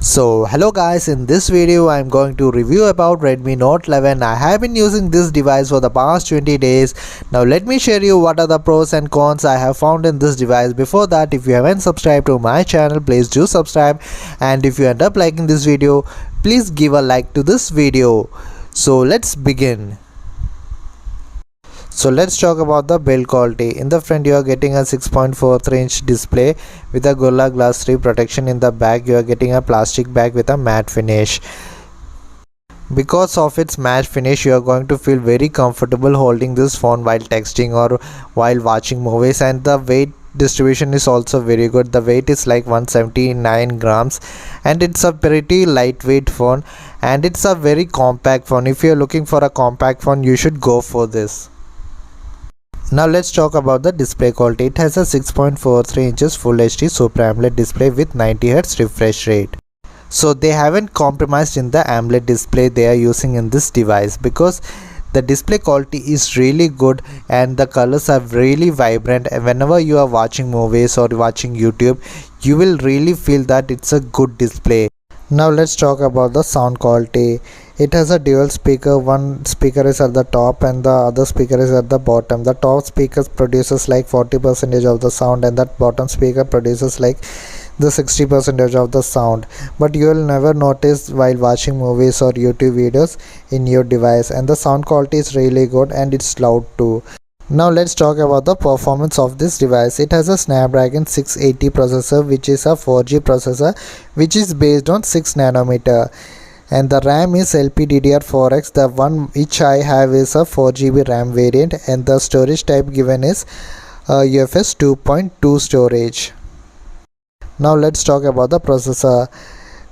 So hello guys, in this video I am going to review about Redmi Note 11. I have been using this device for the past 20 days. Now let me share you what are the pros and cons I have found in this device. Before that, if you haven't subscribed to my channel, please do subscribe, and if you end up liking this video, please give a like to this video. So let's begin. So let's talk about the build quality. In the front you are getting a 6.43-inch display with a Gorilla Glass 3 protection. In the back you are getting a plastic bag with a matte finish. Because of its matte finish, you are going to feel very comfortable holding this phone while texting or while watching movies, and the weight distribution is also very good. The weight is like 179 grams and it's a pretty lightweight phone, and it's a very compact phone. If you are looking for a compact phone, you should go for this. Now let's talk about the display quality. It has a 6.43 inches Full HD Super AMOLED display with 90Hz refresh rate. So they haven't compromised in the AMOLED display they are using in this device, because the display quality is really good and the colors are really vibrant, and whenever you are watching movies or watching YouTube, you will really feel that it's a good display. Now let's talk about the sound quality. It has a dual speaker. One speaker is at the top and the other speaker is at the bottom. The top speaker produces like 40% of the sound, and that bottom speaker produces like the 60% of the sound, but you will never notice while watching movies or YouTube videos in your device. And the sound quality is really good and it's loud too. Now let's talk about the performance of this device. It has a Snapdragon 680 processor, which is a 4G processor which is based on 6 nanometer, and the RAM is LPDDR4X. The one which I have is a 4GB RAM variant, and the storage type given is UFS 2.2 storage. Now let's talk about the processor.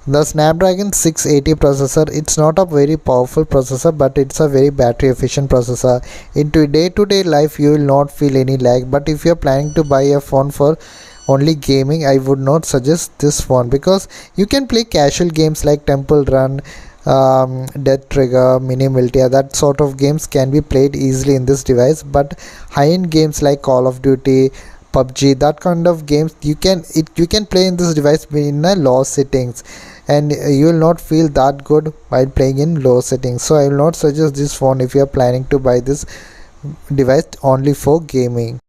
The Snapdragon 680 processor, it's not a very powerful processor, but it's a very battery efficient processor. Into day-to-day life you will not feel any lag, but if you are planning to buy a phone for only gaming, I would not suggest this phone, because you can play casual games like Temple Run, Death Trigger, Mini Miltia. That sort of games can be played easily in this device, but high-end games like Call of Duty, PUBG, that kind of games you can play in this device in a low settings, and you will not feel that good while playing in low settings. So I will not suggest this phone if you are planning to buy this device only for gaming.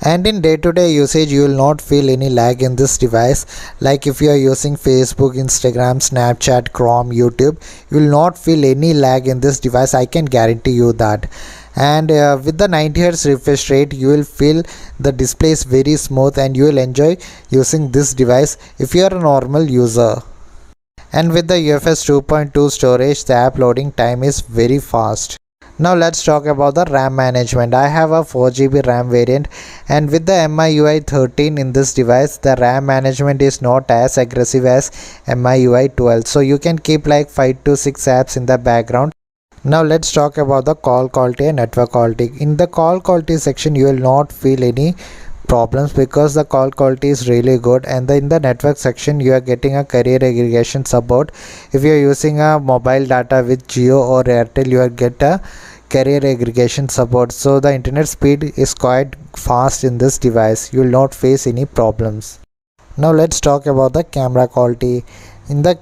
And in day-to-day usage you will not feel any lag in this device. Like if you are using Facebook, Instagram, Snapchat, Chrome, YouTube, you will not feel any lag in this device, I can guarantee you that. And with the 90Hz refresh rate, you will feel the display is very smooth and you will enjoy using this device if you are a normal user. And with the UFS 2.2 storage, the app loading time is very fast. Now let's talk about the RAM management. I have a 4GB RAM variant, and with the MIUI 13 in this device, the RAM management is not as aggressive as MIUI 12. So you can keep like 5 to 6 apps in the background. Now let's talk about the call quality and network quality. In the call quality section, you will not feel any problems because the call quality is really good, and in the network section you are getting a carrier aggregation support. If you are using a mobile data with Jio or Airtel, you will get a carrier aggregation support, so the internet speed is quite fast in this device. You will not face any problems. Now let's talk about the camera quality. In the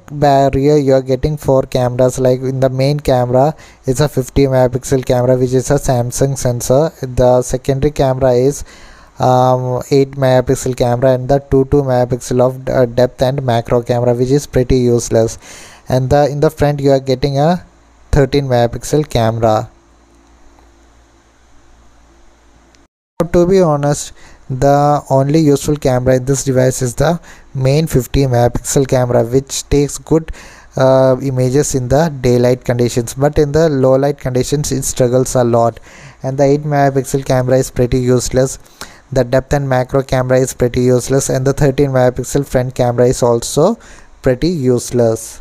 rear you are getting 4 cameras. Like in the main camera is a 50 megapixel camera which is a Samsung sensor. The secondary camera is 8 megapixel camera, and the 2 megapixel of depth and macro camera, which is pretty useless. And in the front you are getting a 13 megapixel camera. To be honest, the only useful camera in this device is the main 50 megapixel camera, which takes good images in the daylight conditions, but in the low light conditions it struggles a lot. And the 8 megapixel camera is pretty useless. The depth and macro camera is pretty useless, and the 13 megapixel front camera is also pretty useless.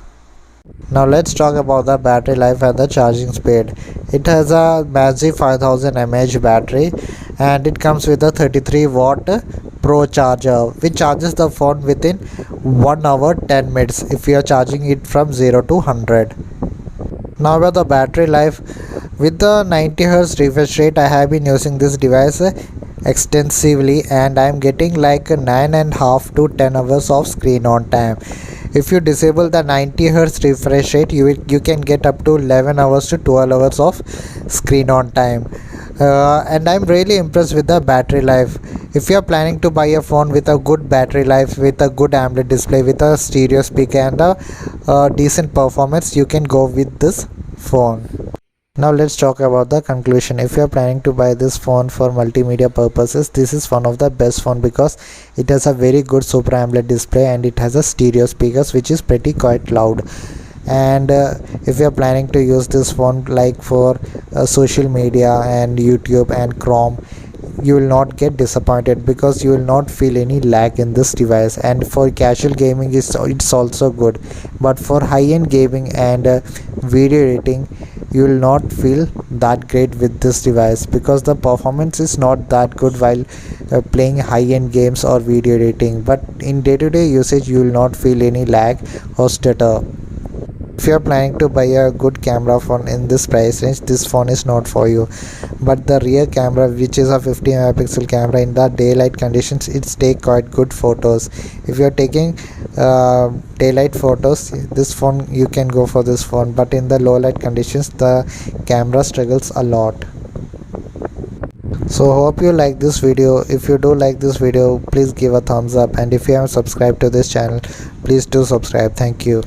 Now let's talk about the battery life and the charging speed. It has a massive 5000 mAh battery, and it comes with a 33-watt Pro charger, which charges the phone within 1 hour 10 minutes if you are charging it from 0 to 100. Now about the battery life. With the 90Hz refresh rate, I have been using this device extensively, and I am getting like 9.5 to 10 hours of screen on time. If you disable the 90 Hz refresh rate, you can get up to 11 hours to 12 hours of screen on time. And I'm really impressed with the battery life. If you are planning to buy a phone with a good battery life, with a good AMOLED display, with a stereo speaker and a decent performance, you can go with this phone. Now let's talk about the conclusion. If you are planning to buy this phone for multimedia purposes, this is one of the best phone because it has a very good Super AMOLED display and it has a stereo speakers which is pretty quite loud. And if you are planning to use this phone like for social media and YouTube and Chrome, you will not get disappointed because you will not feel any lag in this device. And for casual gaming it's also good, but for high-end gaming and video editing, you will not feel that great with this device because the performance is not that good while playing high-end games or video editing. But in day-to-day usage, you will not feel any lag or stutter. If you are planning to buy a good camera phone in this price range, this phone is not for you. But the rear camera, which is a 50 megapixel camera, in the daylight conditions it's take quite good photos. If you are taking daylight photos, this phone you can go for this phone, but in the low light conditions the camera struggles a lot. So hope you like this video. If you do like this video, please give a thumbs up, and if you haven't subscribed to this channel, please do subscribe. Thank you.